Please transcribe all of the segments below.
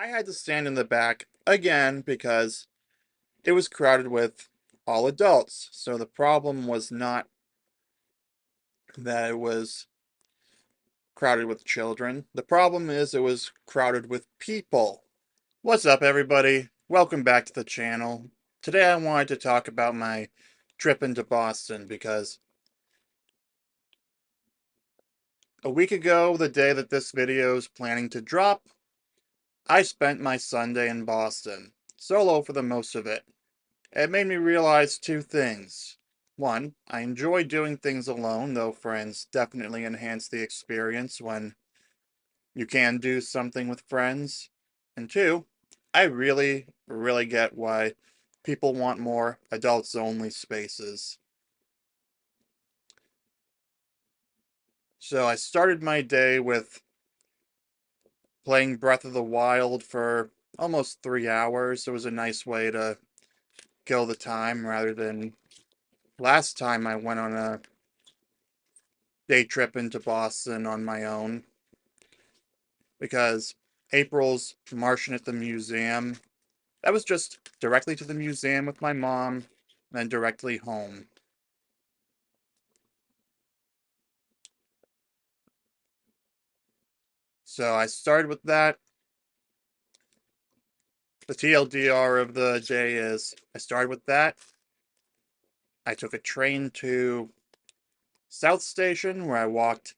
I had to stand in the back again because it was crowded with all adults. So the problem was not that it was crowded with children. The problem is it was crowded with people. What's up, everybody? Welcome back to the channel. Today I wanted to talk about my trip into Boston because a week ago, the day that this video is planning to drop, I spent my Sunday in Boston, solo for the most of it. It made me realize two things. One, I enjoy doing things alone, though friends definitely enhance the experience when you can do something with friends. And two, I really get why people want more adults only spaces. So I started my day with playing Breath of the Wild for almost 3 hours. It was a nice way to kill the time rather than last time I went on a day trip into Boston on my own because April's Martian at the museum, that was just directly to the museum with my mom, and then directly home. So I started with that. The TLDR of the day is I started with that. I took a train to South Station where I walked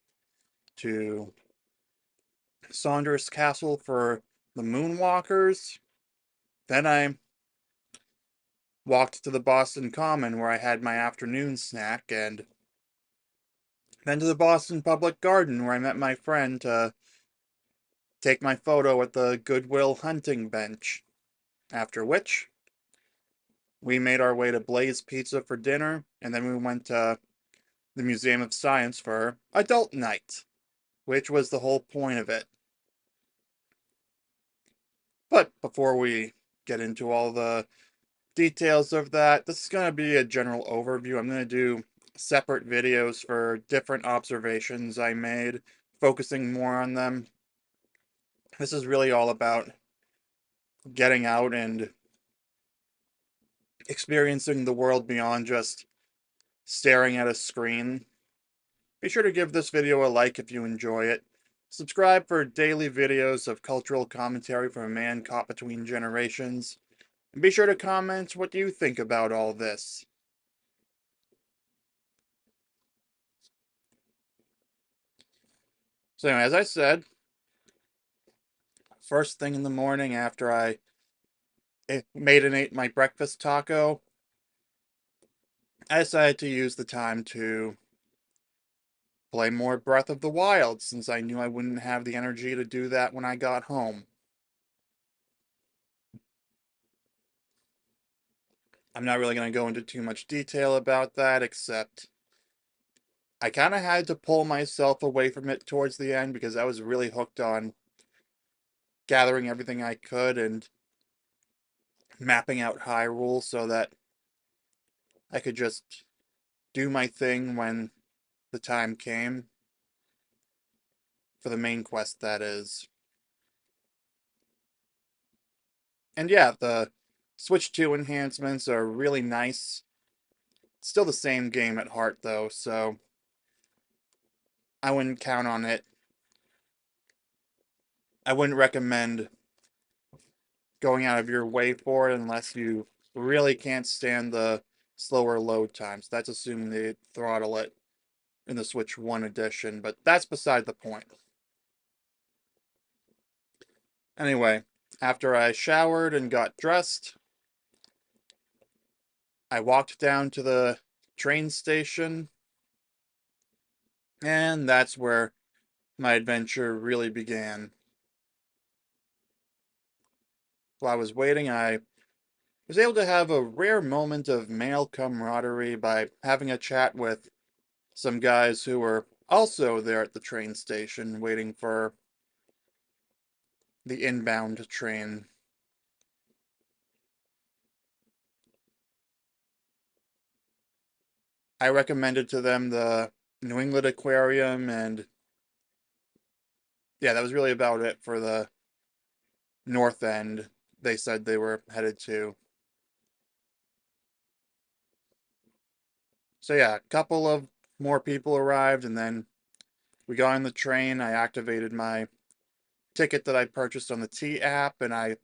to Saunders Castle for the Moonwalkers. Then I walked to the Boston Common where I had my afternoon snack, and then to the Boston Public Garden where I met my friend to take my photo at the Goodwill hunting bench. After which, we made our way to Blaze Pizza for dinner, and then we went to the Museum of Science for adult night, which was the whole point of it. But before we get into all the details of that, this is going to be a general overview. I'm going to do separate videos for different observations I made, focusing more on them. This is really all about getting out and experiencing the world beyond just staring at a screen. Be sure to give this video a like if you enjoy it. Subscribe for daily videos of cultural commentary from a man caught between generations. And be sure to comment what you think about all this. So anyway, as I said, first thing in the morning after I made and ate my breakfast taco, I decided to use the time to play more Breath of the Wild since I knew I wouldn't have the energy to do that when I got home. I'm not really going to go into too much detail about that, except I kind of had to pull myself away from it towards the end because I was really hooked on gathering everything I could and mapping out Hyrule so that I could just do my thing when the time came. For the main quest, that is. And yeah, the Switch 2 enhancements are really nice. Still the same game at heart, though, so I wouldn't count on it. I wouldn't recommend going out of your way for it unless you really can't stand the slower load times. That's assuming they throttle it in the Switch 1 edition, but that's beside the point. Anyway, after I showered and got dressed, I walked down to the train station, and that's where my adventure really began. While I was waiting, I was able to have a rare moment of male camaraderie by having a chat with some guys who were also there at the train station waiting for the inbound train. I recommended to them the New England Aquarium, and yeah, that was really about it for the north end they said they were headed to. So yeah, a couple of more people arrived, and then we got on the train. I activated my ticket that I purchased on the T app, and I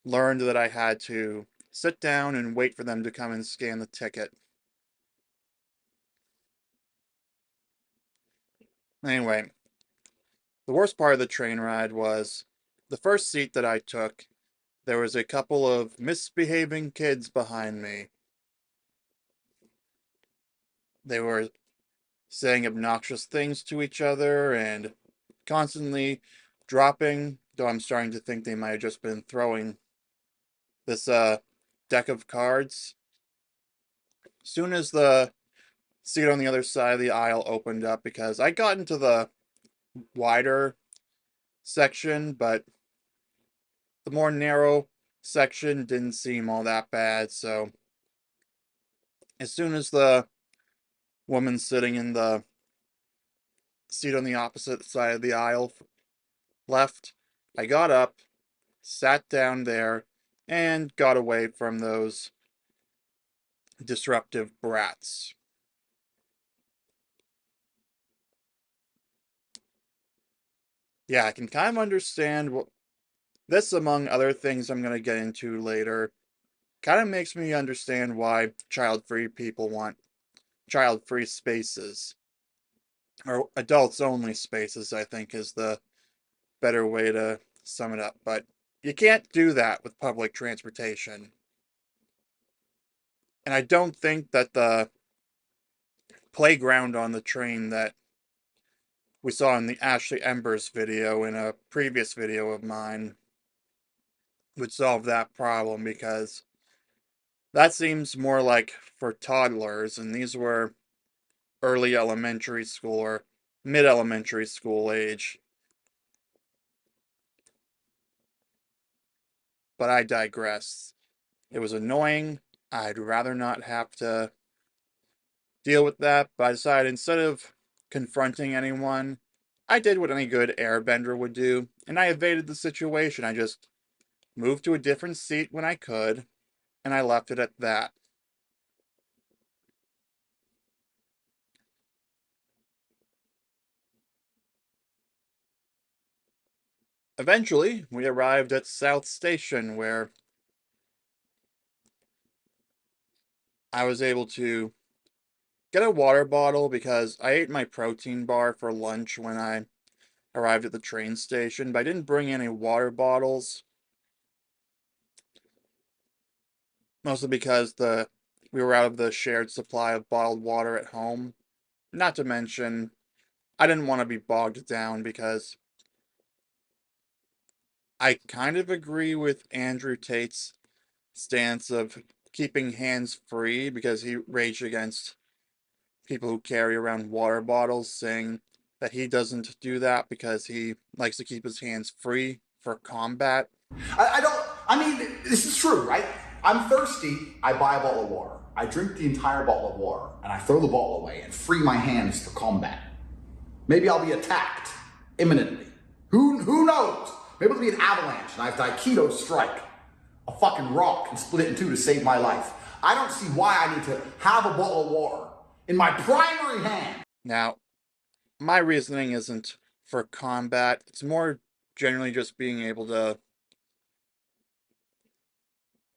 learned that I had to sit down and wait for them to come and scan the ticket. Anyway, the worst part of the train ride was the first seat that I took. There was a couple of misbehaving kids behind me. They were saying obnoxious things to each other and constantly dropping, though I'm starting to think they might have just been throwing this deck of cards. Soon as the seat on the other side of the aisle opened up, because I got into the wider section, but the more narrow section didn't seem all that bad, so as soon as the woman sitting in the seat on the opposite side of the aisle left, I got up, sat down there, and got away from those disruptive brats. Yeah, I can kind of understand what this, among other things I'm going to get into later, kind of makes me understand why child-free people want child-free spaces. Or adults-only spaces, I think, is the better way to sum it up. But you can't do that with public transportation. And I don't think that the playground on the train that we saw in the Ashley Embers video in a previous video of mine would solve that problem, because that seems more like for toddlers, and these were early elementary school or mid-elementary school age. But I digress. It was annoying. I'd rather not have to deal with that, but I decided instead of confronting anyone, I did what any good airbender would do, and I evaded the situation. I just moved to a different seat when I could, and I left it at that. Eventually, we arrived at South Station, where I was able to get a water bottle because I ate my protein bar for lunch when I arrived at the train station, but I didn't bring any water bottles, mostly because the we were out of the shared supply of bottled water at home. Not to mention, I didn't want to be bogged down, because I kind of agree with Andrew Tate's stance of keeping hands free, because he raged against people who carry around water bottles, saying that he doesn't do that because he likes to keep his hands free for combat. I don't, I mean, this is true, right? I'm thirsty, I buy a bottle of water. I drink the entire bottle of water, and I throw the bottle away and free my hands for combat. Maybe I'll be attacked imminently. Who knows? Maybe it'll be an avalanche and I have to Aikido strike a fucking rock and split it in two to save my life. I don't see why I need to have a bottle of water in my primary hand. Now, my reasoning isn't for combat, it's more generally just being able to.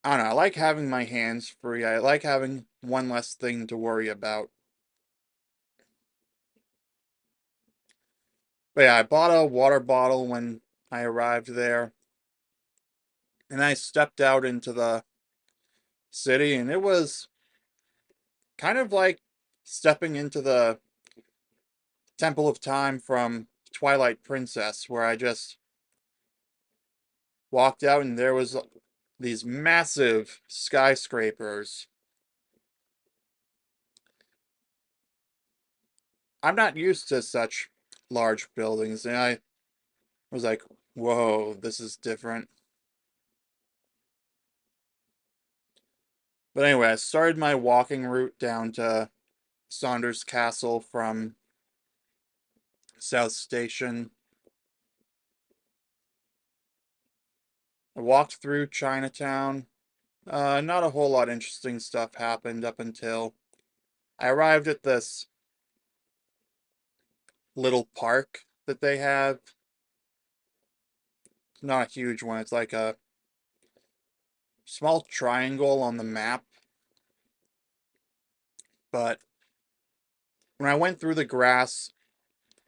I don't know, I like having my hands free, I like having one less thing to worry about. But yeah, I bought a water bottle when I arrived there, and I stepped out into the city, and it was kind of like stepping into the Temple of Time from Twilight Princess, where I just walked out and there was these massive skyscrapers. I'm not used to such large buildings, and I was like, whoa, this is different. But anyway, I started my walking route down to Saunders Castle from South Station. I walked through Chinatown. Not a whole lot of interesting stuff happened up until I arrived at this little park that they have. It's not a huge one, it's like a small triangle on the map. But when I went through the grass,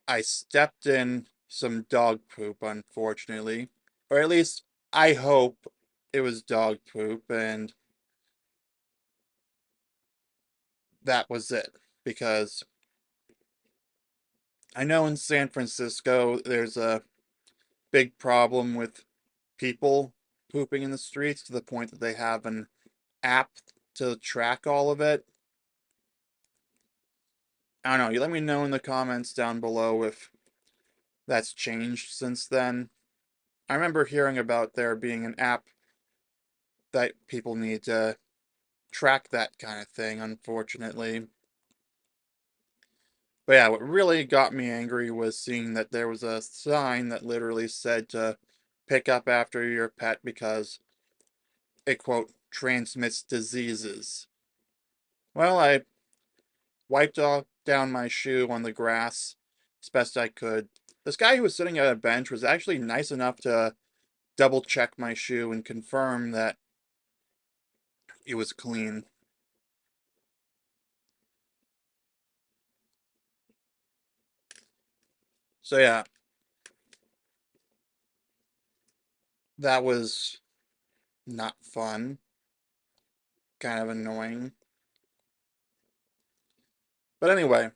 I stepped in some dog poop, unfortunately. Or at least I hope it was dog poop, and that was it. Because I know in San Francisco there's a big problem with people pooping in the streets to the point that they have an app to track all of it. I don't know. You let me know in the comments down below if that's changed since then. I remember hearing about there being an app that people need to track that kind of thing, unfortunately. But yeah, what really got me angry was seeing that there was a sign that literally said to pick up after your pet because it, quote, transmits diseases. Well, I wiped off down my shoe on the grass as best I could. This guy who was sitting at a bench was actually nice enough to double check my shoe and confirm that it was clean. So yeah, that was not fun. Kind of annoying. But anyway,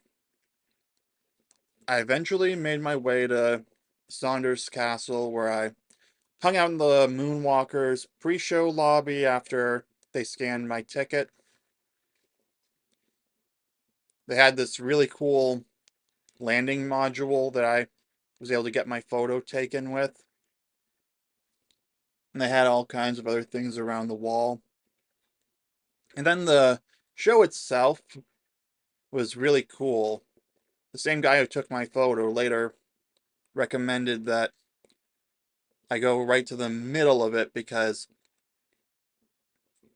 I eventually made my way to Saunders Castle where I hung out in the Moonwalkers pre-show lobby after they scanned my ticket. They had this really cool landing module that I was able to get my photo taken with. And they had all kinds of other things around the wall. And then the show itself was really cool. The same guy who took my photo later recommended that I go right to the middle of it because,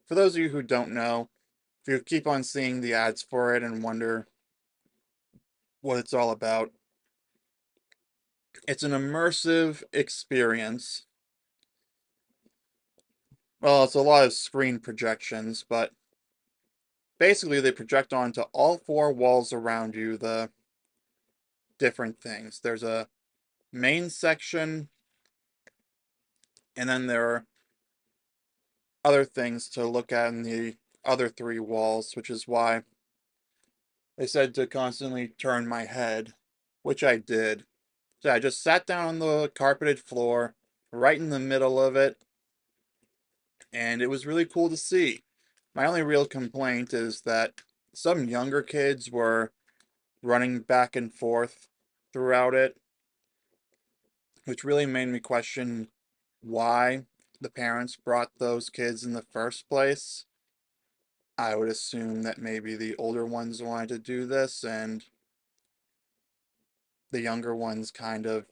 for those of you who don't know, if you keep on seeing the ads for it and wonder what it's all about, it's an immersive experience. Well, it's a lot of screen projections, but basically they project onto all four walls around you the different things. There's a main section, and then there are other things to look at in the other three walls, which is why they said to constantly turn my head, which I did. So I just sat down on the carpeted floor, right in the middle of it, and it was really cool to see. My only real complaint is that some younger kids were running back and forth throughout it, which really made me question why the parents brought those kids in the first place. I would assume that maybe the older ones wanted to do this and the younger ones kind of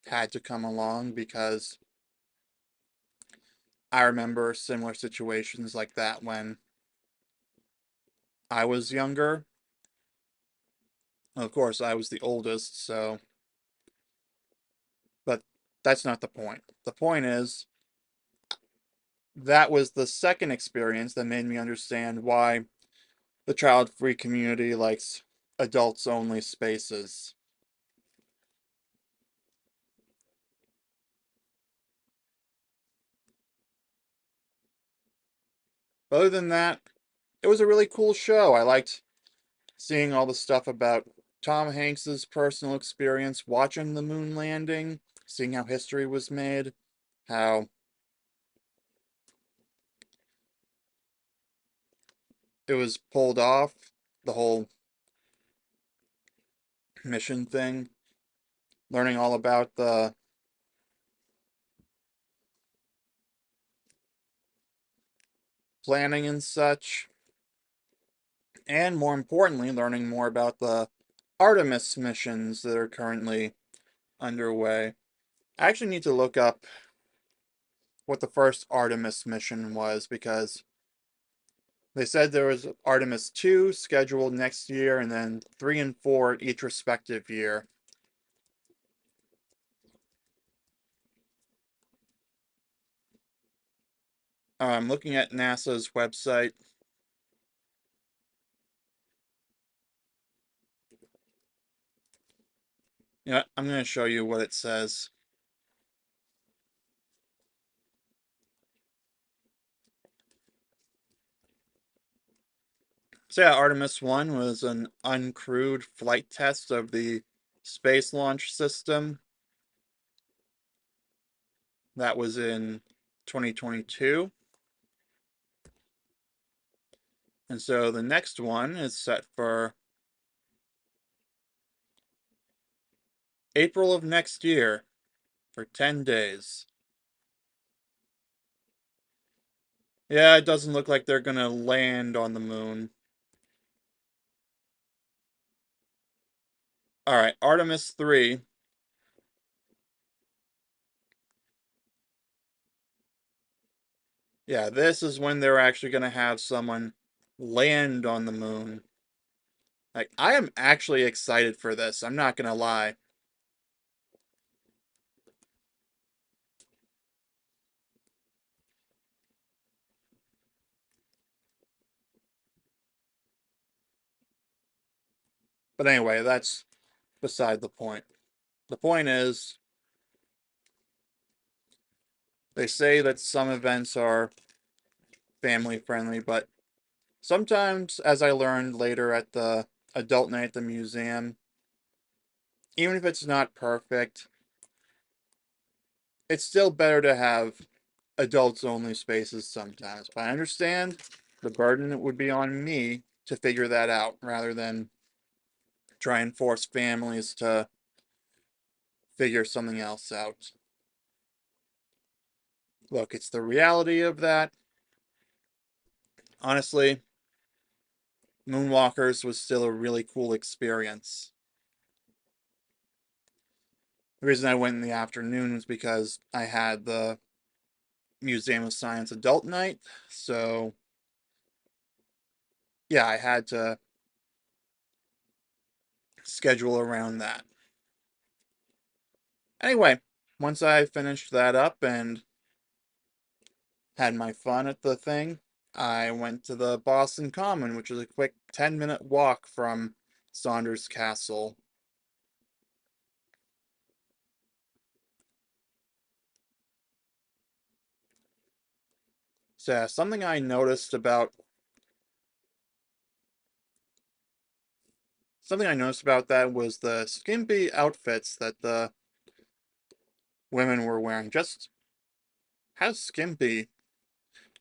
had to come along because I remember similar situations like that when I was younger. Of course, I was the oldest, so, but that's not the point. The point is, that was the second experience that made me understand why the child-free community likes adults-only spaces. But other than that, it was a really cool show. I liked seeing all the stuff about Tom Hanks's personal experience watching the moon landing, seeing how history was made, how it was pulled off, the whole mission thing, learning all about the planning and such, and more importantly, learning more about the Artemis missions that are currently underway. I actually need to look up what the first Artemis mission was, because they said there was Artemis 2 scheduled next year, and then 3 and 4 each respective year. I'm looking at NASA's website. Yeah, I'm going to show you what it says. So yeah, Artemis 1 was an uncrewed flight test of the Space Launch System. That was in 2022. And so the next one is set for April of next year for 10 days. Yeah, it doesn't look like they're gonna land on the moon. Alright, Artemis 3. Yeah, this is when they're actually gonna have someone land on the moon. Like, I am actually excited for this, I'm not gonna lie. But anyway, that's beside the point. The point is, they say that some events are family friendly, but sometimes, as I learned later at the adult night at the museum, even if it's not perfect, it's still better to have adults only spaces sometimes. But I understand the burden would be on me to figure that out rather than try and force families to figure something else out. Look, it's the reality of that. Honestly, Moonwalkers was still a really cool experience. The reason I went in the afternoon was because I had the Museum of Science adult night. So, yeah, I had to schedule around that. Anyway, once I finished that up and had my fun at the thing, I went to the Boston Common, which is a quick 10-minute walk from Saunders Castle. So, yeah, something I noticed about that was the skimpy outfits that the women were wearing. Just how skimpy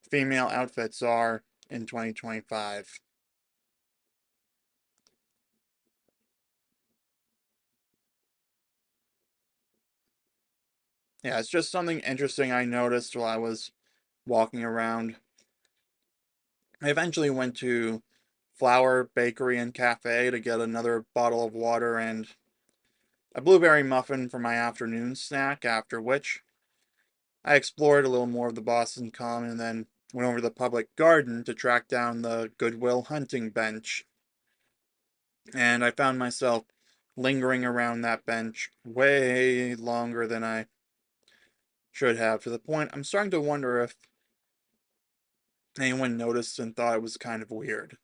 female outfits are in 2025. Yeah, it's just something interesting I noticed while I was walking around. I eventually went to Flower Bakery and Cafe to get another bottle of water and a blueberry muffin for my afternoon snack, after which I explored a little more of the Boston Common and then went over to the public garden to track down the Goodwill hunting bench. And I found myself lingering around that bench way longer than I should have, to the point I'm starting to wonder if anyone noticed and thought it was kind of weird.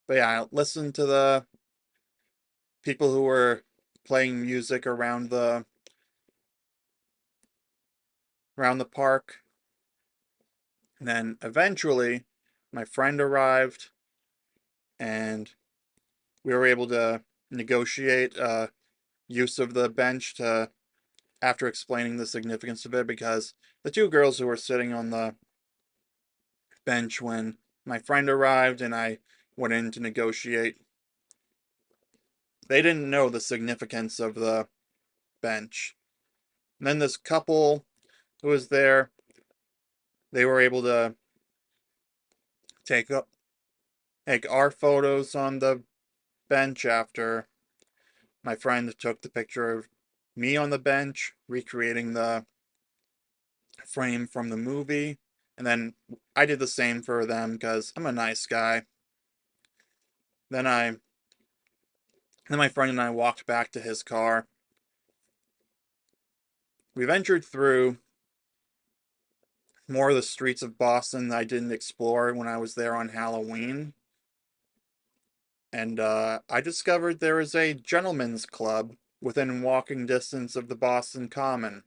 But yeah, I listened to the people who were playing music around the park. And then eventually my friend arrived and we were able to negotiate use of the bench to after explaining the significance of it, because the two girls who were sitting on the bench when my friend arrived and I went in to negotiate, they didn't know the significance of the bench. And then this couple who was there, they were able to take up take our photos on the bench after my friend took the picture of me on the bench, recreating the frame from the movie. And then I did the same for them because I'm a nice guy. Then I then my friend and I walked back to his car. We ventured through more of the streets of Boston that I didn't explore when I was there on Halloween. And I discovered there is a gentleman's club within walking distance of the Boston Common.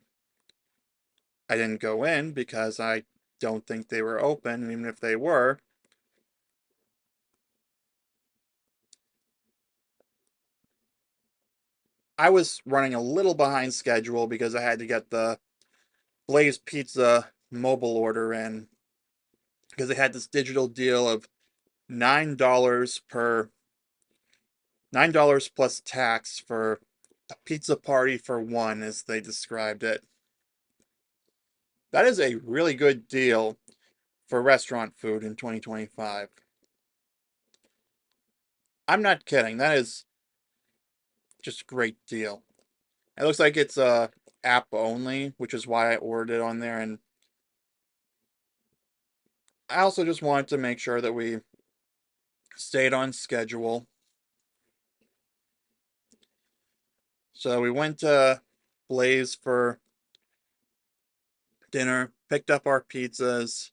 I didn't go in because I don't think they were open, and even if they were, I was running a little behind schedule because I had to get the Blaze Pizza mobile order in because they had this digital deal of $9 per $9 plus tax for a pizza party for one, as they described it. That is a really good deal for restaurant food in 2025. I'm not kidding. That is just a great deal. It looks like it's app only, which is why I ordered it on there. And I also just wanted to make sure that we stayed on schedule. So we went to Blaze for dinner, picked up our pizzas,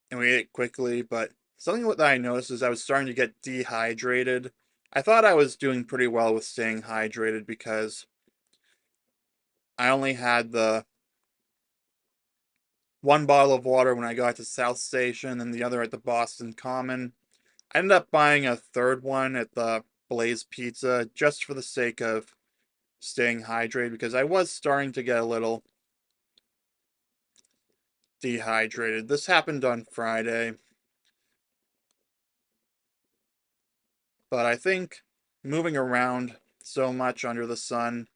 and we ate quickly. But something that I noticed is I was starting to get dehydrated. I thought I was doing pretty well with staying hydrated because I only had the one bottle of water when I got to South Station and the other at the Boston Common. I ended up buying a third one at the Blaze Pizza just for the sake of staying hydrated because I was starting to get a little dehydrated. This happened on Friday, but I think moving around so much under the sun,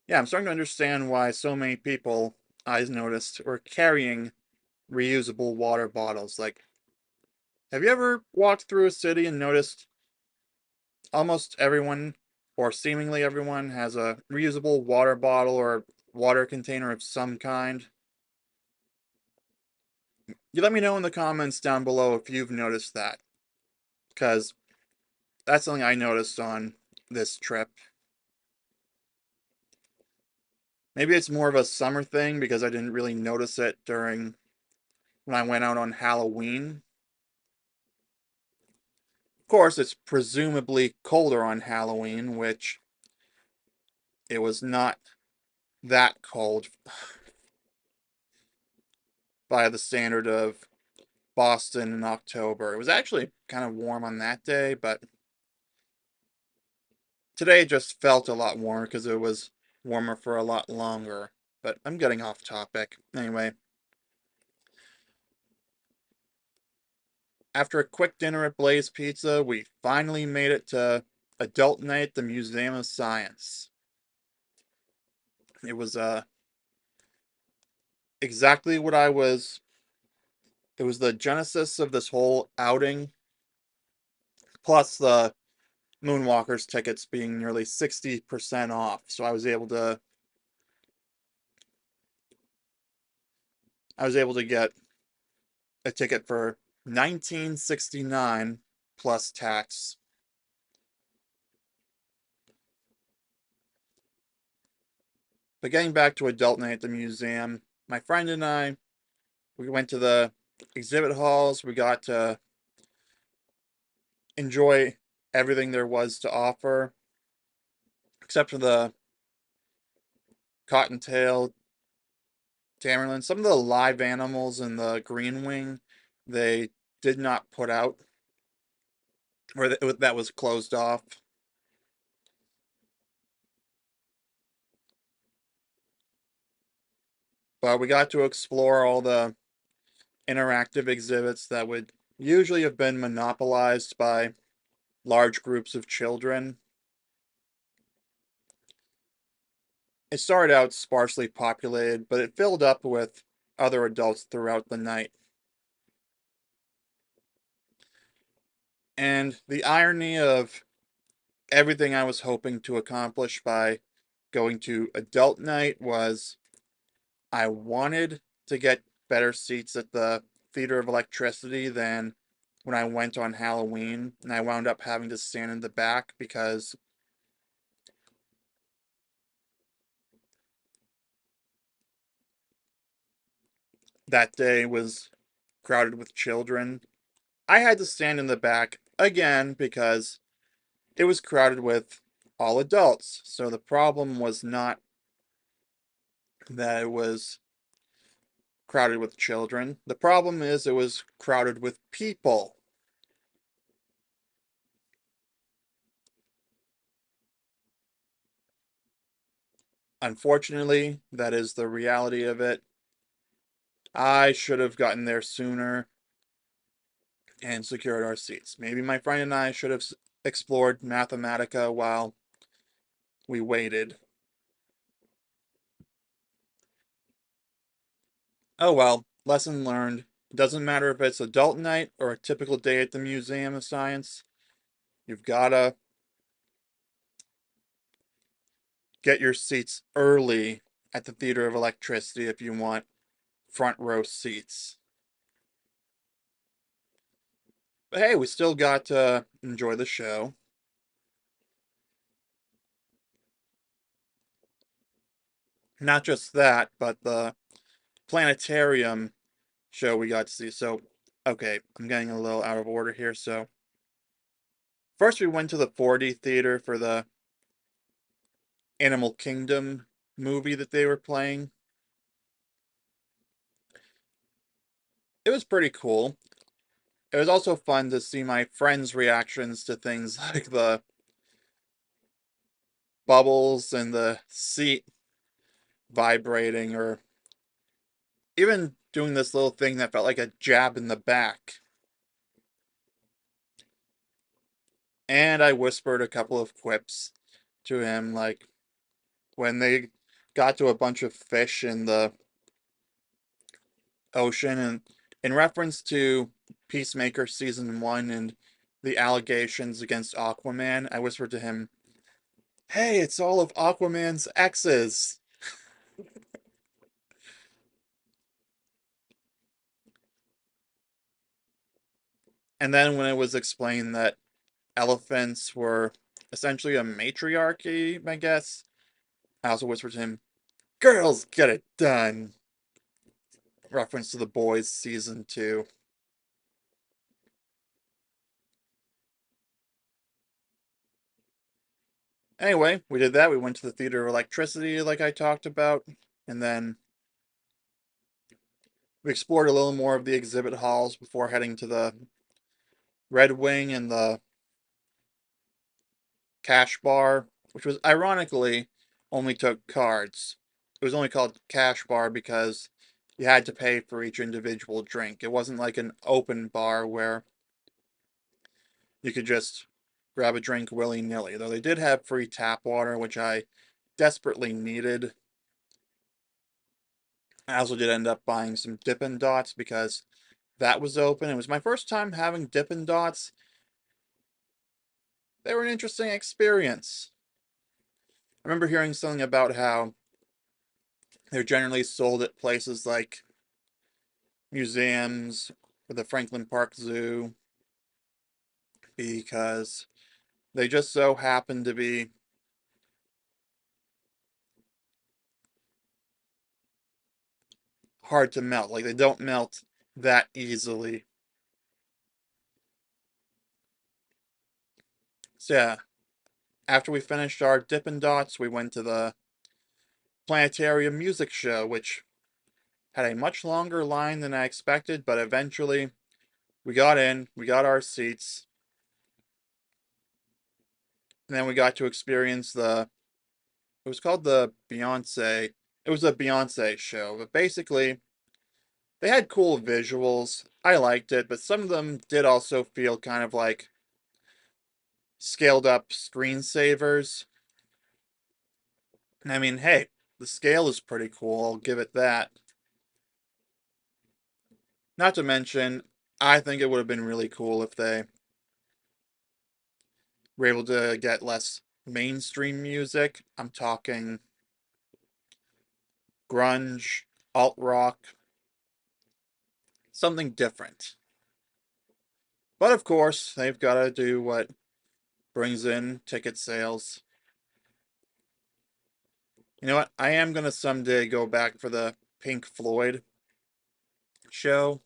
yeah, I'm starting to understand why so many people I've noticed were carrying reusable water bottles. Like, have you ever walked through a city and noticed almost everyone, or seemingly everyone, has a reusable water bottle or water container of some kind? You let me know in the comments down below if you've noticed that, because that's something I noticed on this trip. Maybe it's more of a summer thing because I didn't really notice it during when I went out on Halloween. Of course, it's presumably colder on Halloween, which it was not that cold by the standard of Boston in October. It was actually kind of warm on that day, but today just felt a lot warmer because it was warmer for a lot longer. But I'm getting off topic. Anyway, after a quick dinner at Blaze Pizza, we finally made it to adult night at the Museum of Science. It was exactly what I was. It was the genesis of this whole outing, plus the Moonwalkers tickets being nearly 60% off. So I was able to get a ticket for 1969 plus tax. But getting back to adult night at the museum, my friend and I, we went to the exhibit halls. We got to enjoy everything there was to offer, except for the cottontail, tamarlin. Some of the live animals in the green wing, they did not put out, or that was closed off. But we got to explore all the interactive exhibits that would usually have been monopolized by large groups of children. It started out sparsely populated, but it filled up with other adults throughout the night. And the irony of everything I was hoping to accomplish by going to adult night was I wanted to get better seats at the Theater of Electricity than when I went on Halloween, and I wound up having to stand in the back because that day was crowded with children. I had to stand in the back again because it was crowded with all adults. So the problem was not that it was crowded with children. The problem is it was crowded with people. Unfortunately, that is the reality of it. I should have gotten there sooner and secured our seats. Maybe my friend and I should have explored Mathematica while we waited. Oh well, lesson learned. It doesn't matter if it's adult night or a typical day at the Museum of Science. You've gotta get your seats early at the Theater of Electricity if you want front row seats. But hey, we still got to enjoy the show. Not just that, but the planetarium show we got to see. So, okay, I'm getting a little out of order here. So, first we went to the 4D theater for the Animal Kingdom movie that they were playing. It was pretty cool. It was also fun to see my friends' reactions to things like the bubbles and the seat vibrating, or even doing this little thing that felt like a jab in the back. And I whispered a couple of quips to him, like when they got to a bunch of fish in the ocean, and in reference to Peacemaker season 1 and the allegations against Aquaman, I whispered to him, "Hey, it's all of Aquaman's exes." And then when it was explained that elephants were essentially a matriarchy, I guess, I also whispered to him, "Girls get it done." Reference to The Boys season 2. Anyway, we did that. We went to the Theater of Electricity, like I talked about, and then we explored a little more of the exhibit halls before heading to the Red Wing and the Cash Bar, which was ironically only took cards. It was only called Cash Bar because you had to pay for each individual drink. It wasn't like an open bar where you could just grab a drink willy-nilly, though they did have free tap water, which I desperately needed. I also did end up buying some Dippin' Dots because that was open. It was my first time having Dippin' Dots. They were an interesting experience. I remember hearing something about how they're generally sold at places like museums or the Franklin Park Zoo because they just so happen to be hard to melt. Like, they don't melt that easily. So yeah, after we finished our Dippin' Dots, we went to the Planetarium Music Show, which had a much longer line than I expected, but eventually we got in, we got our seats, and then we got to experience it was called the Beyonce, it was a Beyonce show, but basically they had cool visuals. I liked it, but some of them did also feel kind of like scaled up screensavers. And I mean, hey, the scale is pretty cool, I'll give it that. Not to mention, I think it would have been really cool if they We're able to get less mainstream music. I'm talking grunge, alt rock, something different. But of course, they've got to do what brings in ticket sales. You know what? I am going to someday go back for the Pink Floyd show.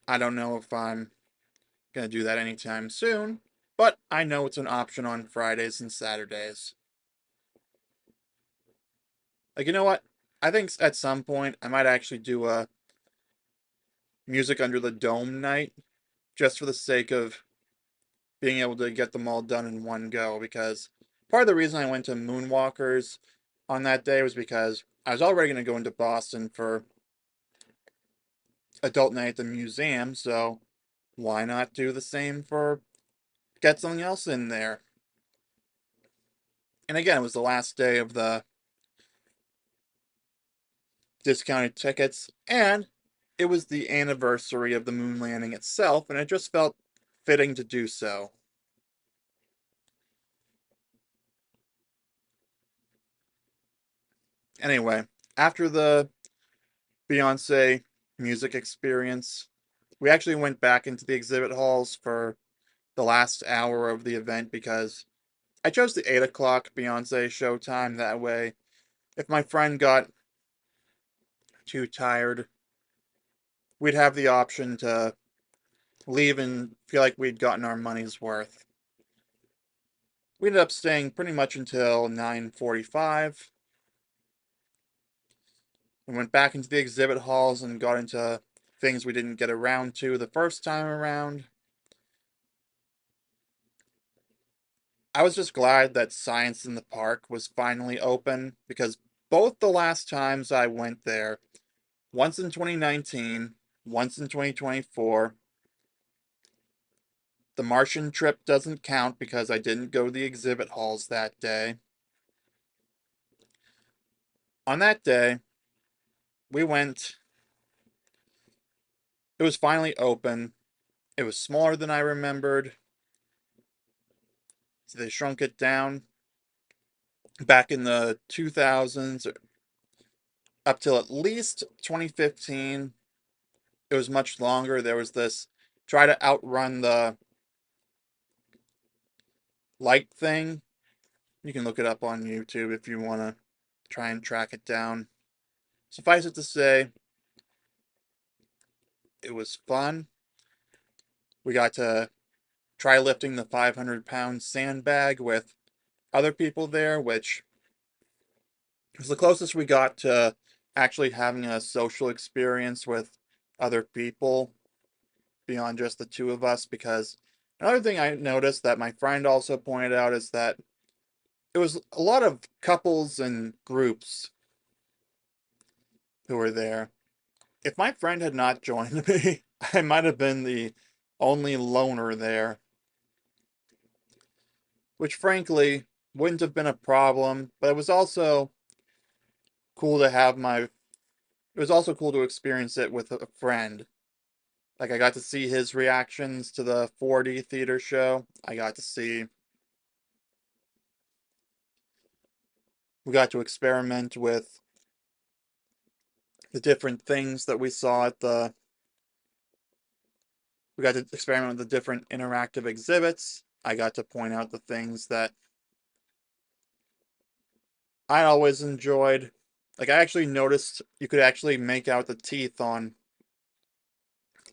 I don't know if I'm going to do that anytime soon, but I know it's an option on Fridays and Saturdays. Like, you know what? I think at some point I might actually do a music under the dome night just for the sake of being able to get them all done in one go. Because part of the reason I went to Moonwalkers on that day was because I was already going to go into Boston for Adult Night at the museum, so why not do the same for get something else in there? And again, it was the last day of the discounted tickets, and it was the anniversary of the moon landing itself, and it just felt fitting to do so. Anyway, after the Beyonce music experience, we actually went back into the exhibit halls for the last hour of the event because I chose the 8 o'clock Beyonce showtime. That way, if my friend got too tired, we'd have the option to leave and feel like we'd gotten our money's worth. We ended up staying pretty much until 9:45. We went back into the exhibit halls and got into things we didn't get around to the first time around. I was just glad that Science in the Park was finally open because both the last times I went there, once in 2019, once in 2024, the Martian trip doesn't count because I didn't go to the exhibit halls that day. On that day, we went, it was finally open. It was smaller than I remembered, so they shrunk it down. Back in the 2000s, up till at least 2015, it was much longer. There was this try to outrun the light thing. You can look it up on YouTube if you want to try and track it down. Suffice it to say, it was fun. We got to try lifting the 500-pound sandbag with other people there, which was the closest we got to actually having a social experience with other people beyond just the two of us. Because another thing I noticed that my friend also pointed out is that it was a lot of couples and groups who were there. If my friend had not joined me, I might have been the only loner there, which frankly wouldn't have been a problem, but it was also cool to have my it was also cool to experience it with a friend. Like I got to see his reactions to the 4D theater show. We got to experiment with the different things that we saw at the we got to experiment with the different interactive exhibits. I got to point out the things that I always enjoyed. Like I actually noticed you could actually make out the teeth on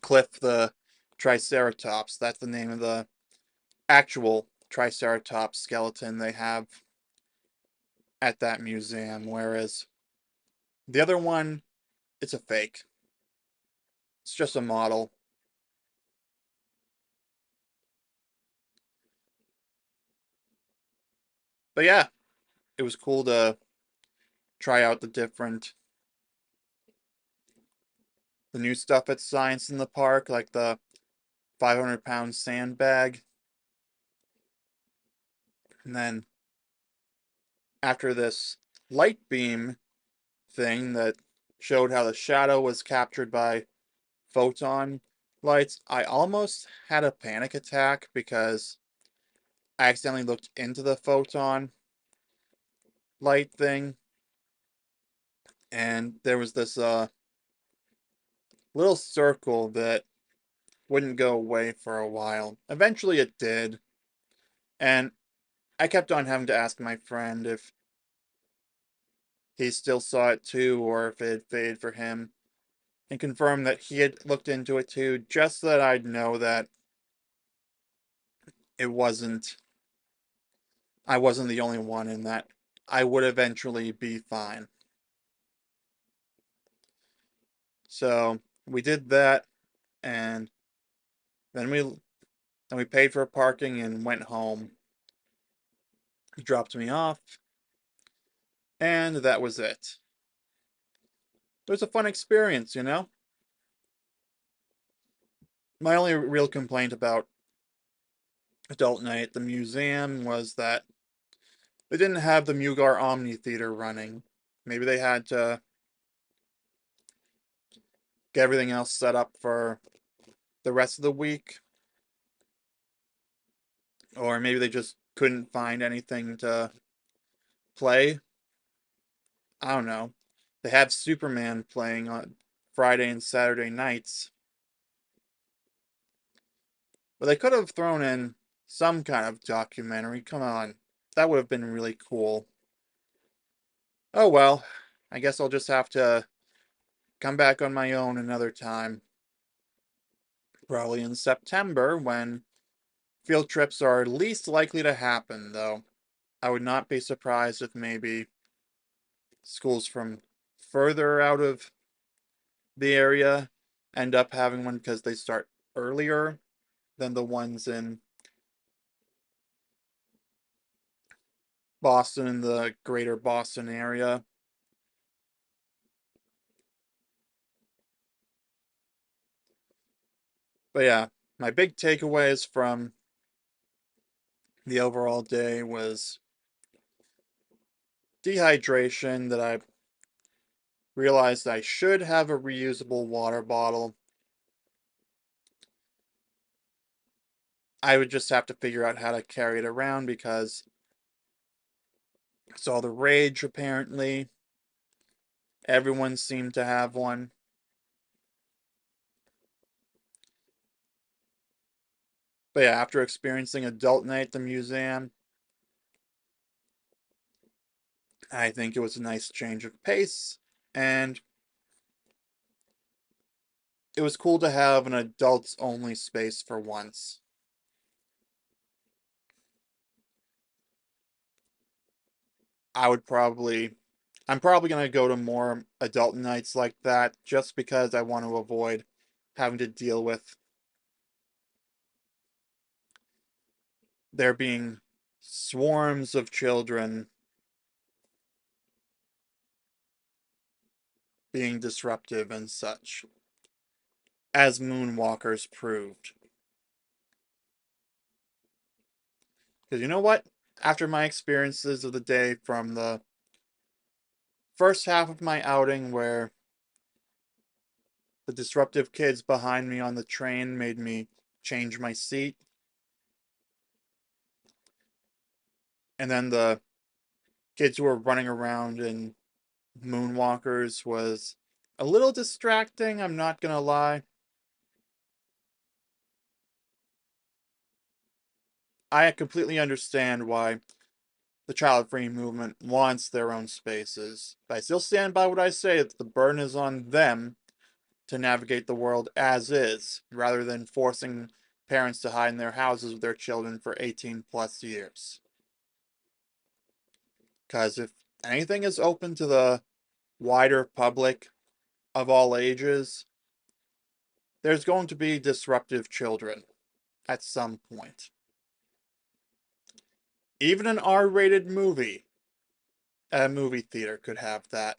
Cliff the Triceratops. That's the name of the actual Triceratops skeleton they have at that museum, whereas the other one, it's a fake. It's just a model. But yeah, it was cool to try out the new stuff at Science in the Park, like the 500-pound sandbag. And then after this light beam thing that showed how the shadow was captured by photon lights, I almost had a panic attack because I accidentally looked into the photon light thing, and there was this little circle that wouldn't go away for a while. Eventually it did, and I kept on having to ask my friend if he still saw it too or if it had faded for him, and confirm that he had looked into it too, just so that I'd know that it wasn't I wasn't the only one and that I would eventually be fine. So we did that, and then we paid for parking and went home. He dropped me off, and that was it. It was a fun experience, you know? My only real complaint about Adult Night at the museum was that they didn't have the Mugar Omni Theater running. Maybe they had to get everything else set up for the rest of the week, or maybe they just couldn't find anything to play. I don't know. They have Superman playing on Friday and Saturday nights, but they could have thrown in some kind of documentary. Come on. That would have been really cool. Oh well, I guess I'll just have to come back on my own another time. Probably in September when field trips are least likely to happen, though. I would not be surprised if maybe schools from further out of the area end up having one because they start earlier than the ones in Boston and the greater Boston area. But yeah, my big takeaways from the overall day was dehydration, that I realized I should have a reusable water bottle. I would just have to figure out how to carry it around because it's all the rage apparently. Everyone seemed to have one. But yeah, after experiencing Adult Night at the museum, I think it was a nice change of pace, and it was cool to have an adults only space for once. I would probably I'm probably going to go to more adult nights like that just because I want to avoid having to deal with there being swarms of children being disruptive and such, as moonwalkers proved. Because you know what? After my experiences of the day from the first half of my outing, where the disruptive kids behind me on the train made me change my seat, and then the kids who were running around in moonwalkers was a little distracting, I'm not gonna lie. I completely understand why the child-free movement wants their own spaces, but I still stand by what I say, that the burden is on them to navigate the world as is, rather than forcing parents to hide in their houses with their children for 18 plus years. Because if anything is open to the wider public of all ages, there's going to be disruptive children at some point. Even an R-rated movie at a movie theater could have that.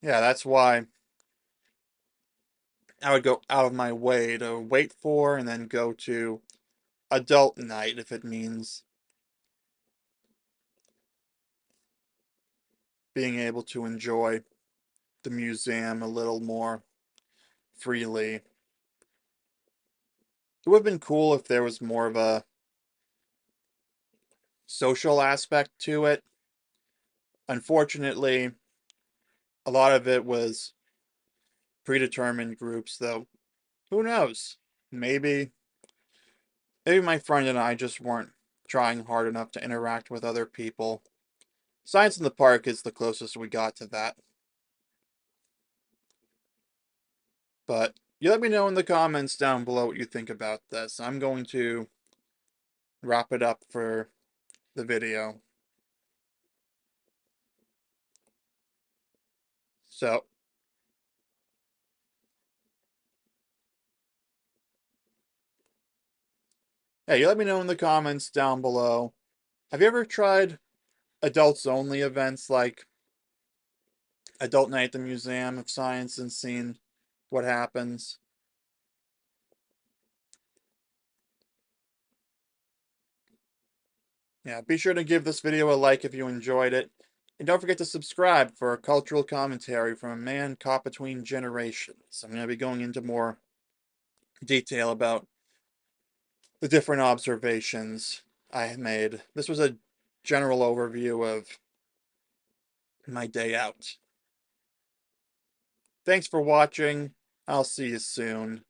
Yeah, that's why I would go out of my way to wait for and then go to adult night if it means being able to enjoy the museum a little more freely. It would have been cool if there was more of a social aspect to it. Unfortunately, a lot of it was predetermined groups, though. Who knows? Maybe maybe my friend and I just weren't trying hard enough to interact with other people. Science in the Park is the closest we got to that. But you let me know in the comments down below what you think about this. I'm going to wrap it up for the video. So, yeah, you let me know in the comments down below. Have you ever tried adults only events like Adult Night at the Museum of Science and seen what happens? Yeah, be sure to give this video a like if you enjoyed it. And don't forget to subscribe for a cultural commentary from a man caught between generations. I'm going to be going into more detail about the different observations I made. This was a general overview of my day out. Thanks for watching. I'll see you soon.